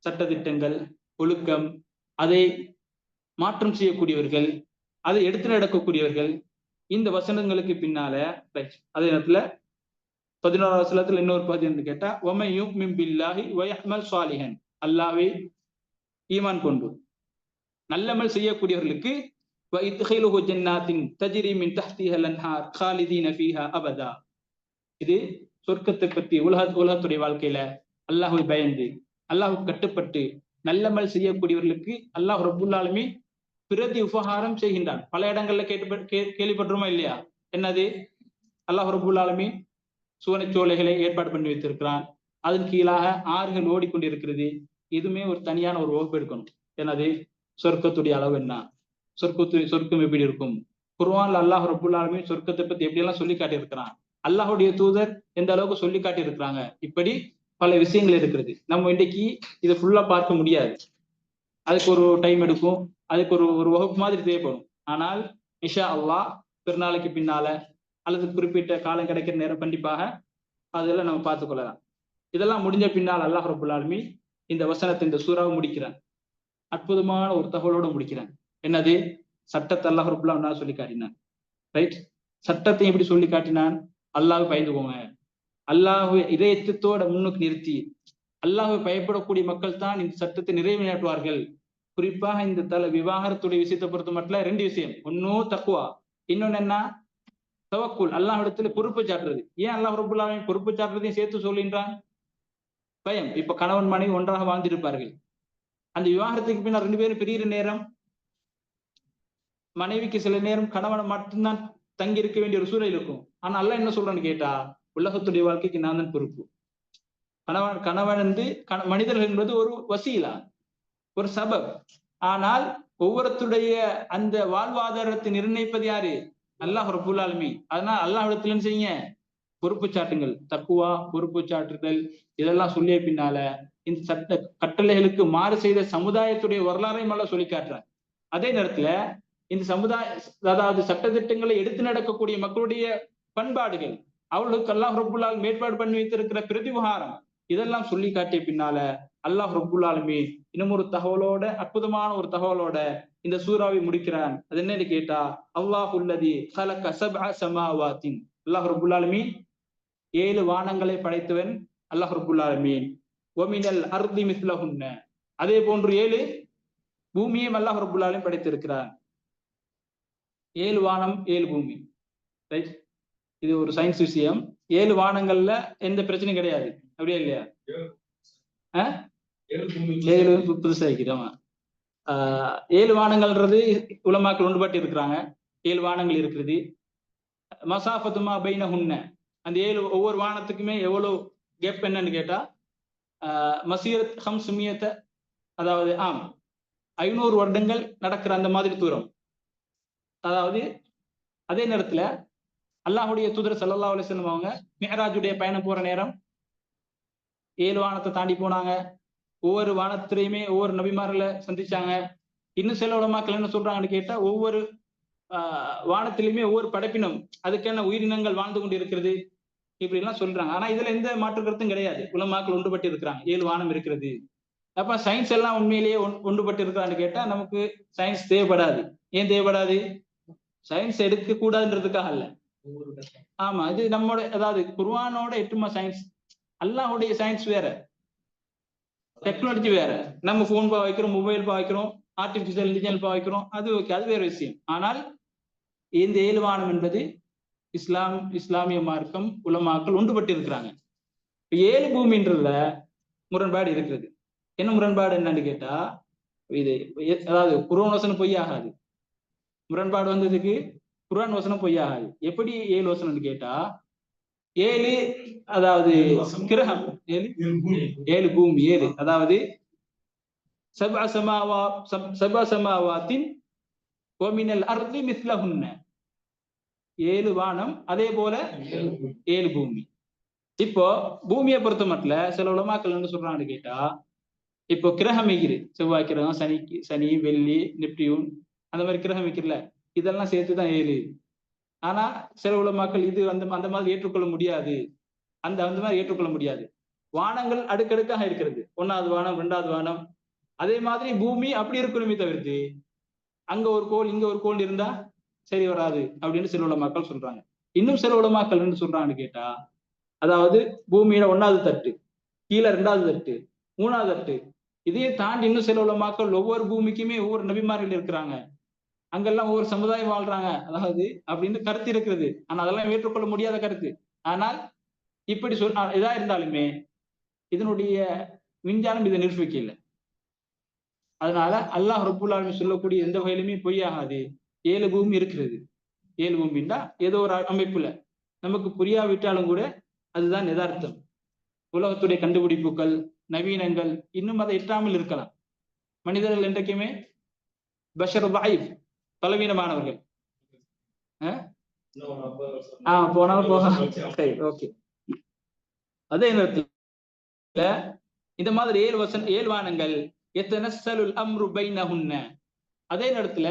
சட்டதிட்டங்கள், ஒழுக்கம், அதை மாற்றம் செய்யக்கூடியவர்கள், அதை எடுத்து நடக்கக்கூடியவர்கள், இந்த வசனங்களுக்கு பின்னால அதே நேரத்துல 11வது வசனத்துல இன்னொரு பகுதி கேட்டா வமை யுமின் பில்லாஹி வ யஅமல் ஸாலிஹன், அல்லாஹ்வை ஈமான் கொண்டு நல்லமல் செய்யக்கூடியவர்களுக்கு வ இத்கிலுஹு ஜன்னாத்தின் தஜ்ரி மின் தஹ்திஹல் அன்ஹார் காலிதீன ஃபீஹா அபதா. இது சொர்க்கத்தை பற்றி உலகத்துடைய வாழ்க்கையில அல்லாஹ்வை பயந்து அல்லாஹ்வுக்கு கட்டுப்பட்டு நல்லமல் செய்யக்கூடியவர்களுக்கு அல்லாஹ் ரப்புல் ஆலமீன் பிரதி உபகாரம் செய்கின்றான். பல இடங்கள்ல கேள்விப்பட்டிருமா இல்லையா? என்னது? அல்லாஹ் ரப்புல் ஆலமீன் சுவனச்சோலைகளை ஏற்பாடு பண்ணி வைத்திருக்கிறான். அதன் கீழாக ஆறுகள் ஓடிக்கொண்டிருக்கிறது. இதுமே ஒரு தனியான ஒரு வகுப்பு எடுக்கணும். என்னது? சொர்க்கத்துடைய அளவு என்ன, சொர்க்கம் எப்படி இருக்கும்? குர்ஆன்ல அல்லாஹ் ரப்புல் ஆலமீன் சொர்க்கத்தை பத்தி எப்படி எல்லாம் சொல்லி காட்டி இருக்கிறான், அல்லாஹுடைய தூதர் எந்த அளவுக்கு சொல்லி காட்டி இருக்கிறாங்க, இப்படி பல விஷயங்கள் இருக்கிறது. நம்ம இன்னைக்கு இதை ஃபுல்லா பார்க்க முடியாது. அதுக்கு ஒரு டைம் எடுக்கும், அதுக்கு ஒரு வகுப்பு மாதிரி தேவைப்படும். ஆனால் இன்ஷா அல்லாஹ் பெருநாளைக்கு பின்னால அல்லது குறிப்பிட்ட காலம் கிடைக்கிற நேரம் கண்டிப்பாக அதெல்லாம் நம்ம பார்த்துக் கொள்ளலாம். இதெல்லாம் முடிஞ்ச பின்னால் அல்லாஹ் ரப்புல் ஆலமீன் இந்த வசனத்தை, இந்த சூறாவை முடிக்கிறான். அற்புதமான ஒரு தகவலோட முடிக்கிறான். என்னது? சட்டத்தை அல்லாஹ் ரப்புல் ஆலமீன் சொல்லி காட்டினான். ரைட்? சட்டத்தை எப்படி சொல்லி காட்டினான்? அல்லாஹ்வை பயந்துக்கோங்க, அல்லாஹ்வை இதயத்தோட முன்னுக்கு நிறுத்தி அல்லாஹ்வை பயப்படக்கூடிய மக்கள் தான் இந்த சட்டத்தை நிறைவேற்றுவார்கள். குறிப்பாக இந்த விவாகரத்துடைய விஷயத்தை பொறுத்த மட்டும் 2 விஷயம். ஒன்னும் தக்குவா, இன்னொன்னு என்ன? தவக்குல், அல்லாஹ்விடத்துல பொறுப்பு சாட்டுறது. ஏன் அல்லாஹ் ரப்புல் ஆலமீன் பொறுப்பு சாட்டுறதையும் சேர்த்து சொல்கின்றான்? பயம். இப்ப கணவன் மனைவி ஒன்றாக வாழ்ந்திருப்பார்கள். அந்த விவாகரத்துக்கு பின்னால் 2 பேரும் பிரிகிற நேரம் மனைவிக்கு சில நேரம் கணவனை மட்டும்தான் தங்கி இருக்க வேண்டிய ஒரு சூழல் இருக்கும். ஆனா அல்லாஹ் என்ன சொல்றான்னு கேட்டா, உலகத்துடைய வாழ்க்கைக்கு நான் தான் பொறுப்பு. கணவன் வந்து மனிதர்கள் என்பது ஒரு வசீலா, ஒரு சபப். ஆனால் ஒவ்வொருத்தருடைய அந்த வாழ்வாதாரத்தை நிர்ணயிப்பது யாரு? அல்லாஹ் ரப்புல் ஆலமீன். அதனால் அல்லாஹ்விடத்துல செய்யுங்க, பொறுப்பு சாட்டுங்கள். தக்குவா, பொறுப்பு சாட்டுதல், இதெல்லாம் சொல்லிய பின்னால இந்த சட்ட கட்டளைகளுக்கு மாறு செய்த சமுதாயத்துடைய வரலாறையும் எல்லாம் சொல்லி காட்டுறார். அதே நேரத்துல இந்த அதாவது சட்டத்திட்டங்களை எடுத்து நடக்கக்கூடிய மக்களுடைய பண்பாடுகள், அவர்களுக்கு அல்லாஹ் ரப்புல் ஆலமீன் ஏற்பாடு பண்ணி வைத்திருக்கிற பிரதிபகாரம், இதெல்லாம் சொல்லி காட்டிய பின்னால அல்லாஹ் ரப்புல் ஆலமீன் இன்னும் ஒரு தகவலோட, அற்புதமான ஒரு தகவலோட இந்த சூறாவை முடிக்கிறான். அது என்னன்னு கேட்டா, அல்லாஹுல்லதி ஹலக சப்அ ஸமாவாத்தின், அல்லாஹ் ரப்புல் ஆலமீன் 7 வானங்களை படைத்தவன் அல்லாஹ் ரப்புல் ஆலமீன். வமினல் அர்தி மிஸ்லஹுன்ன, அதே போன்று 7 பூமியையும் அல்லாஹ் ரப்புல் ஆலமீன் படைத்திருக்கிறான். 7 வானம் 7 பூமி. ரைட்? இது ஒரு சயின்ஸ் விஷயம். 7 வானங்கள்ல எந்த பிரச்சனையும் கிடையாது. அப்படியே இல்லையா? 7 புதுசா இருக்கிறோமா? 7 வானங்கள்ன்றது உலமாக்கள் ஒன்றுபட்டு இருக்கிறாங்க. 7 வானங்கள் இருக்கிறது. மசாஃபத்துமா பைனஹுன்ன, அந்த 7 ஒவ்வொரு வானத்துக்குமே எவ்வளவு கேப் என்னன்னு கேட்டா, மசீரத் ஹம்சுமியத்த, அதாவது 500 வருடங்கள் நடக்கிற அந்த மாதிரி தூரம். அதாவது அதே நேரத்துல அல்லாஹுடைய தூதர் ஸல்லல்லாஹு அலைஹி வஸல்லம் அவங்க மிஅராஜுடைய பயணம் போற நேரம் 7 வானத்தை தாண்டி போனாங்க. ஒவ்வொரு வானத்திலையுமே ஒவ்வொரு நபிமார்களை சந்திச்சாங்க. இன்னும் சில உலமாக்கள் என்ன சொல்றாங்கன்னு கேட்டா, ஒவ்வொரு வானத்திலுமே ஒவ்வொரு படைப்பினம், அதுக்கான உயிரினங்கள் வாழ்ந்து கொண்டு இருக்கிறது, இப்படி எல்லாம் சொல்றாங்க. ஆனா இதுல எந்த மாற்று கருத்தும் கிடையாது. உலமாக்கள் ஒன்றுபட்டு இருக்கிறாங்க, 7 வானம் இருக்கிறது. அப்ப சயின்ஸ் எல்லாம் உண்மையிலேயே ஒன்றுபட்டு இருக்கிறான்னு கேட்டா நமக்கு சயின்ஸ் தேவைப்படாது. ஏன் தேவைப்படாது? சயின்ஸ் எடுக்க கூடாதுன்றதுக்காக அல்ல. ஆமா, இது நம்மோட, அதாவது குர்ஆனோட எட்டுமா சயின்ஸ், அல்லாஹ்வுடைய சயின்ஸ் வேற, டெக்னாலஜி வேற. நம்ம போன் வைக்கிறோம், மொபைல் வைக்கிறோம், ஆர்டிபிஷியல் இன்டெலிஜென்ஸ் வைக்கிறோம், அது ஓகே, அது வேற விஷயம். ஆனால் இந்த 7 வானம் என்பது இஸ்லாமிய மார்க்கம் உலமாக்கள் ஒன்றுபட்டு இருக்கிறாங்க. 7 பூமின்றதுல முரண்பாடு இருக்கிறது. என்ன முரண்பாடு என்னன்னு கேட்டா, இது அதாவது குர்ஆன் வசனம் பொய் ஆகாது. முரண்பாடு வந்ததுக்கு குர்ஆன் வசனம் பொய் ஆகாது. எப்படி 7 வசனம்னு கேட்டா, 7 அதாவது கிரகம் 7 பூமி 7 அதாவது சபா சமாவாத்தின் வமினல் அர்தி மிஸ்லஹுன்ன 7 வானம், அதே போல 7 பூமி. இப்போ பூமியை பொறுத்த மட்டும் சில உலமாக்கள் என்ன சொல்றாங்கன்னு கேட்டா, இப்போ கிரகம் வைக்குது, செவ்வாய் கிரகம், சனி, வெள்ளி, நெப்டியூன், அந்த மாதிரி கிரகம் வைக்கிறல, இதெல்லாம் சேர்த்துதான் 7. ஆனா சில உலமாக்கள் இது அந்த மாதிரி ஏற்றுக்கொள்ள முடியாது, அந்த மாதிரி ஏற்றுக்கொள்ள முடியாது. வானங்கள் அடுக்கடுக்காக இருக்கிறது, 1வது வானம், 2வது வானம். அதே மாதிரி பூமி அப்படி இருக்கணுமே தவிர்த்து அங்க ஒரு கோள் இங்க ஒரு கோள் இருந்தா சரி வராது அப்படின்னு சில உலமாக்கள் சொல்றாங்க. இன்னும் சில உலமாக்கள் என்ன சொல்றாங்கன்னு கேட்டா, அதாவது பூமியில 1வது தட்டு, கீழே 2வது தட்டு, 3வது தட்டு, இதையே தாண்டி இன்னும் சில உலமாக்கள் ஒவ்வொரு பூமிக்குமே ஒவ்வொரு நபிமார்கள் இருக்கிறாங்க, அங்கெல்லாம் ஒவ்வொரு சமுதாயம் வாழ்றாங்க, அதாவது அப்படின்னு கருத்து இருக்கிறது. ஆனா அதெல்லாம் ஏற்றுக்கொள்ள முடியாத கருத்து. ஆனால் இப்படி இதா இருந்தாலுமே இதனுடைய விஞ்ஞானம் இதை நிரூபிக்கல. அதனால அல்லாஹ் ரப்புல் ஆலமீன் சொல்லக்கூடிய எந்த வகையிலுமே பொய்யாகாது. 7 பூமி இருக்கிறது. 7 பூமின்னா ஏதோ ஒரு அமைப்புல நமக்கு புரியாவிட்டாலும் கூட அதுதான் யதார்த்தம். உலகத்துடைய கண்டுபிடிப்புகள், நவீனங்கள் இன்னும் அதை எட்டாமல் இருக்கலாம். மனிதர்கள் என்றைக்குமே பஷர் தாயிஃப், பலவீனமானவர்கள். போனாலும் போக சரி, ஓகே. அதே நேரத்தில் இந்த மாதிரி 7 வானங்கள் யத்தனஸ்ஸலுல் அம்ரு பைனஹுன்ன, அதே நேரத்துல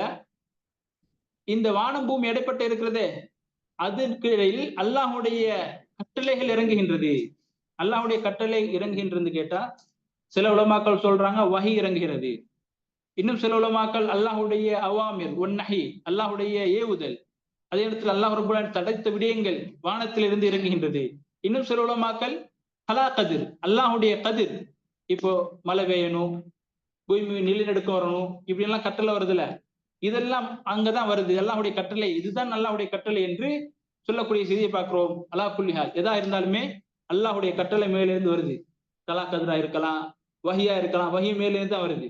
இந்த வானம் பூமி இடைப்பட்டு இருக்கிறதே, அதற்கு இடையில் அல்லாஹுடைய கட்டளைகள் இறங்குகின்றது. அல்லாஹுடைய கட்டளை இறங்குகின்றது கேட்டா, சில உலமாக்கள் சொல்றாங்க வஹி இறங்குகிறது. இன்னும் சில உலமாக்கள் அல்லாஹுடைய அவாமிர் ஒன்னஹி, அல்லாஹுடைய ஏவுதல், அதே இடத்துல அல்லாஹ் ரப்பல் ஆலமீன் தடுத்த விடயங்கள் வானத்திலிருந்து இறங்குகின்றது. இன்னும் சில உலமாக்கள் கலா கதிர், அல்லாஹுடைய கதிர், இப்போ மழை பெய்யணும், பூமி நிலநடுக்கம் வரணும், இப்படி எல்லாம் கட்டளை வருதுல, இதெல்லாம் அங்கதான் வருது, அல்லாஹுடைய கட்டளை, இதுதான் அல்லாஹுடைய கட்டளை என்று சொல்லக்கூடிய செய்தியை பார்க்கிறோம். அல்லாஹ் குல்லிஹால் எதா இருந்தாலுமே அல்லாஹுடைய கட்டளை மேலிருந்து வருது. கலா கதிரா இருக்கலாம், வஹியா இருக்கலாம், வஹி மேலிருந்து தான் வருது.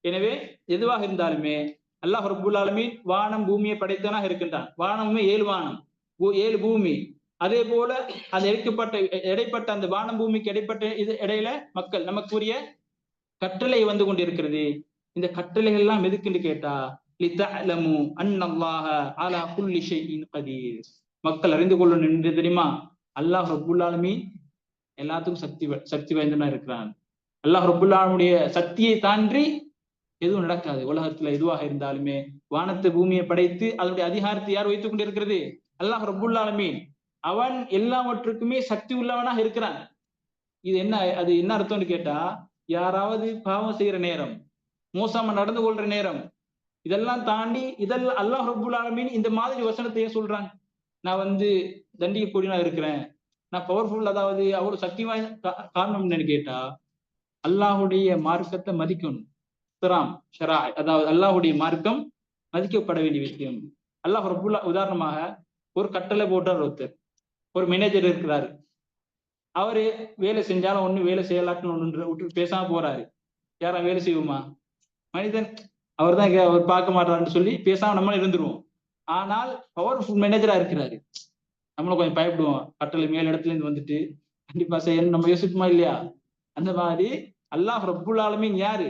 எனவே எதுவாக இருந்தாலுமே அல்லாஹ் ரப்புல் ஆலமீன் வானம் பூமியை படைத்தவனாக இருக்கின்றான். வானமுமே 7 வானம், 7 பூமி. அதே போல அது இடைப்பட்ட அந்த வானம் பூமிக்கு இடைப்பட்ட இது இடையில மக்கள், நமக்குரிய கட்டளை வந்து கொண்டிருக்கிறது. இந்த கட்டளைகள் எல்லாம் எதுக்குன்னு கேட்டா, லிதஅலமு அன்னல்லாஹ அலா குல்லி ஷைஇன் கதீர், மக்கள் அறிந்து கொள்ளணும் என்று தெரியுமா, அல்லாஹ் ரப்புல் ஆலமீன் எல்லாத்துக்கும் சக்தி வாய்ந்தவனா இருக்கிறான். அல்லாஹ் ரப்புல் ஆலமீனுடைய சக்தியை தாண்டி எதுவும் நடக்காது. உலகத்துல எதுவாக இருந்தாலுமே வானத்து பூமியை படைத்து அதனுடைய அதிகாரத்தை யார் வைத்துக் கொண்டிருக்கிறது? அல்லாஹ் ரப்புல் ஆலமீன். அவன் எல்லாவற்றுக்குமே சக்தி உள்ளவனாக இருக்கிறான். இது அது என்ன அர்த்தம்னு கேட்டா, யாராவது பாவம் செய்யற நேரம், மோசமா நடந்து கொள்ற நேரம், இதெல்லாம் தாண்டி இதெல்லாம் அல்லாஹ் ரப்புல் ஆலமீன் இந்த மாதிரி வசனத்தையே சொல்றாங்க. நான் தண்டிக்க கூடியனா இருக்கிறேன், நான் பவர்ஃபுல், அதாவது அவரு சக்தி வாய்ந்த காரணம் என்னன்னு கேட்டா, அல்லாஹுடைய மார்க்கத்தை மதிக்கணும். அதாவது அல்லாஹுடைய மார்க்கம் மதிக்கப்பட வேண்டிய விஷயம். அல்லாஹ் ரப்புல், உதாரணமாக ஒரு கட்டளை போட்டார் ஒருத்தர், ஒரு மேனேஜர் இருக்கிறாரு, அவரு வேலை செஞ்சாலும் ஒண்ணு, வேலை செய்யலாட்டுன்னு ஒன்று விட்டு பேசாம போறாரு. யாரா வேலை செய்வோமா? மனிதன் அவர் தான் அவர் பார்க்க மாட்டாருன்னு சொல்லி பேசாம நம்ம இருந்துருவோம். ஆனால் பவர்ஃபுல் மேனேஜரா இருக்கிறாரு, நம்மளும் கொஞ்சம் பயப்படுவோம். கட்டளை மேல் இடத்துல இருந்து வந்துட்டு கண்டிப்பா செய்யணும் நம்ம யோசிப்போமா இல்லையா? அந்த மாதிரி அல்லாஹ் ரப்புல் ஆலமீன் யாரு?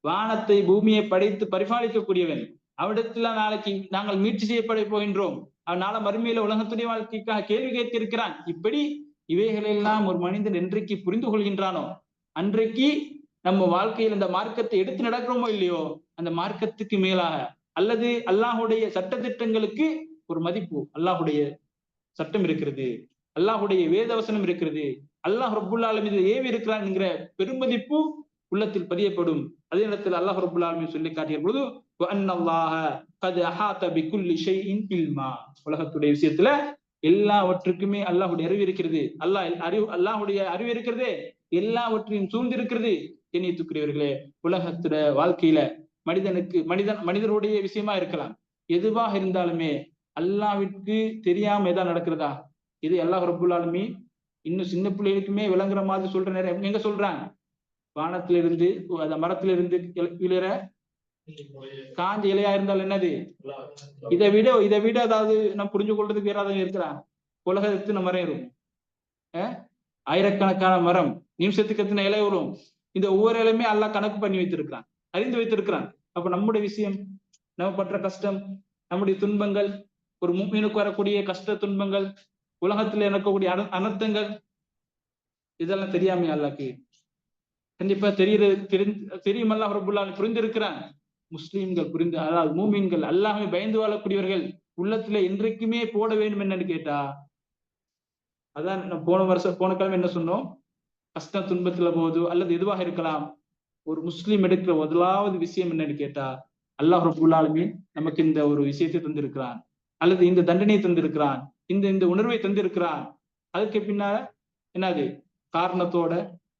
வானத்தை பூமியை படைத்து பரிபாலிக்கக்கூடியவன். அவரிடத்துல நாளைக்கு நாங்கள் மீட்சி செய்யப்பட போகின்றோம், அவனால மறுமையில உலகத்துடைய வாழ்க்கைக்காக கேள்வி கேட்க இருக்கிறான். இப்படி இவைகளெல்லாம் ஒரு மனிதன் என்றைக்கு புரிந்து கொள்கின்றானோ, அன்றைக்கு நம்ம வாழ்க்கையில் இந்த மார்க்கத்தை எடுத்து நடக்கிறோமோ இல்லையோ, அந்த மார்க்கத்துக்கு மேலாக அல்லது அல்லாஹுடைய சட்ட திட்டங்களுக்கு ஒரு மதிப்பு, அல்லாஹுடைய சட்டம் இருக்கிறது, அல்லாஹுடைய வேதவசனம் இருக்கிறது, அல்லாஹ் ரப்புல் ஆலமீன் ஏவி இருக்கிறான் என்கிற பெருமதிப்பு உள்ளத்தில் பதியப்படும். அதே நேரத்தில் அல்லாஹ் ரப்புல் ஆலமீன் சொல்லி காட்டிய பொழுது, உலகத்துடைய விஷயத்துல எல்லாவற்றுக்குமே அல்லாஹுடைய அறிவு இருக்கிறது. அல்லாஹுடைய அறிவு இருக்கிறது, எல்லாவற்றையும் சூழ்ந்திருக்கிறது. கண்ணியத்துக்குரியவர்களே, உலகத்துல வாழ்க்கையில மனிதனுடைய விஷயமா இருக்கலாம், எதுவாக இருந்தாலுமே அல்லாஹ்விற்கு தெரியாம ஏதாவது நடக்கிறதா? இது அல்லாஹ் ரப்புல் ஆலமீன் இன்னும் சின்ன பிள்ளைகளுக்குமே விளங்குற மாதிரி சொல்ற நேரம் எங்க சொல்றாங்க? வானத்திலிருந்து அந்த மரத்திலிருந்து விழுற காஞ்ச இலையா இருந்தால் என்னது? இதை விட அதாவது நம்ம புரிஞ்சு கொள்றதுக்கு வேற இருக்கிறான். உலகத்து மரம் இருக்கும், ஆயிரக்கணக்கான மரம், நிமிஷத்துக்கு எத்தனை இலை வரும்? இந்த ஒவ்வொரு இலையுமே அல்லாஹ் கணக்கு பண்ணி வைத்திருக்கிறான், அறிந்து வைத்திருக்கிறான். அப்ப நம்முடைய விஷயம், நம்ம பற்ற கஷ்டம், நம்முடைய துன்பங்கள், ஒரு முஃமினுக்கு வரக்கூடிய கஷ்ட துன்பங்கள், உலகத்துல நடக்கக்கூடிய அனர்த்தங்கள், இதெல்லாம் தெரியாமே அல்லாஹ்க்கு? கண்டிப்பா தெரியும். அல்லாஹ் ரப்புல் ஆலமீன் புரிந்திருக்கிறான். முஸ்லிம்கள் புரிந்து, அதாவது மூமின்கள் அல்லாஹ்வை பயந்து வாழக்கூடியவர்கள் உள்ளத்துல என்றைக்குமே போட வேண்டும் என்னன்னு கேட்டா, அதான் போன கிழமை என்ன சொன்னோம்? கஷ்ட துன்பத்துல போது அல்லது எதுவாக இருக்கலாம், ஒரு முஸ்லிம் எடுக்கிற முதலாவது விஷயம் என்னன்னு கேட்டா, அல்லாஹ் ரப்புல் ஆலமீன் நமக்கு இந்த ஒரு விஷயத்தை தந்திருக்கிறான், அல்லது இந்த தண்டனை தந்திருக்கிறான், இந்த உணர்வை தந்திருக்கிறான். அதுக்கு பின்னால என்னது? காரணத்தோட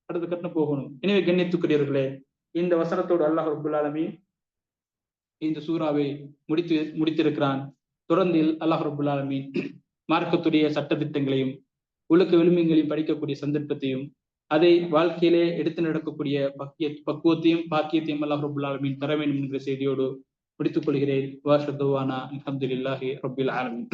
அடுத்த கட்டம் போகணும். எனவே கண்ணியத்துக்குரியவர்களே, இந்த வசனத்தோடு அல்லாஹ் ரப்புல் ஆலமீன் இந்த சூறாவை முடித்திருக்கிறான். தொடர்ந்து அல்லாஹ் ரப்புல் ஆலமீன் மார்க்கத்துடைய சட்ட திட்டங்களையும் ஒழுக்க விழுமியங்களையும் படிக்கக்கூடிய சந்தர்ப்பத்தையும் அதை வாழ்க்கையிலே எடுத்து நடக்கக்கூடிய பக்குவத்தையும் பாக்கியத்தையும் அல்லாஹ் ரப்புல் ஆலமீன் தர வேண்டும் என்கிற செய்தியோடு முடித்துக் கொள்கிறேன். வாஷத்துவானா அல்ஹம்துலில்லாஹி ரப்பில் ஆலமீன்.